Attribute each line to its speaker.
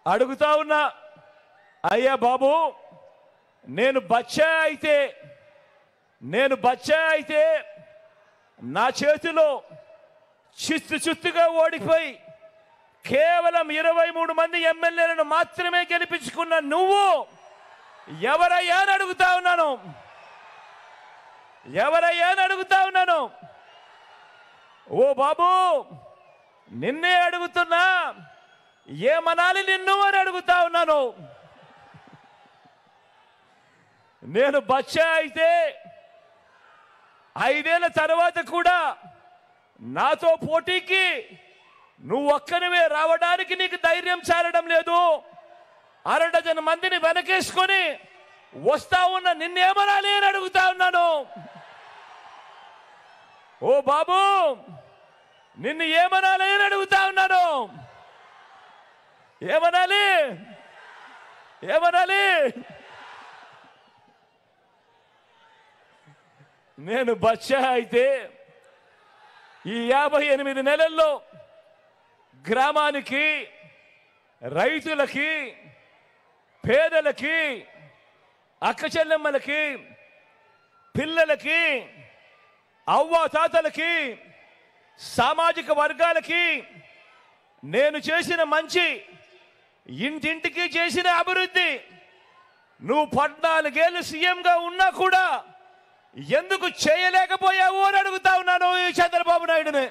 Speaker 1: అడుగుతా ఉన్నా, అయ్యా బాబు, నేను బచ్చా అయితే నా చేతిలో చిత్తుగా ఓడిపోయి కేవలం 23 మంది ఎమ్మెల్యేలను మాత్రమే గెలిపించుకున్న నువ్వు ఎవరయ్యా అని అడుగుతా ఉన్నాను. ఓ బాబు, నిన్నే అడుగుతున్నా, ఏమనాలి నిన్ను అని అడుగుతా ఉన్నాను. నేను బచ్చా అయితే 5 ఏళ్ల తర్వాత కూడా నాతో పోటీకి నువ్వు ఒక్కనివే రావడానికి నీకు ధైర్యం చాలడం లేదు. 1/2 డజన్ మందిని వెనకేసుకొని వస్తా ఉన్న నిన్నేమనాలి అని అడుగుతా ఉన్నాను. ఓ బాబు, నిన్ను ఏమనాలి అని అడుగుతా ఉన్నాను. ఏమనాలి? నేను బచ్చా అయితే ఈ 58 నెలల్లో గ్రామానికి, రైతులకి, పేదలకి, అక్కచెల్లెమ్మలకి, పిల్లలకి, అవ్వాతాతలకి, సామాజిక వర్గాలకి నేను చేసిన మంచి, ఇంటింటికి చేసిన అభివృద్ధి నువ్వు 14 ఏళ్ళు సీఎంగా ఉన్నా కూడా ఎందుకు చేయలేకపోయావు అని అడుగుతా ఉన్నాను ఈ చంద్రబాబు నాయుడుని.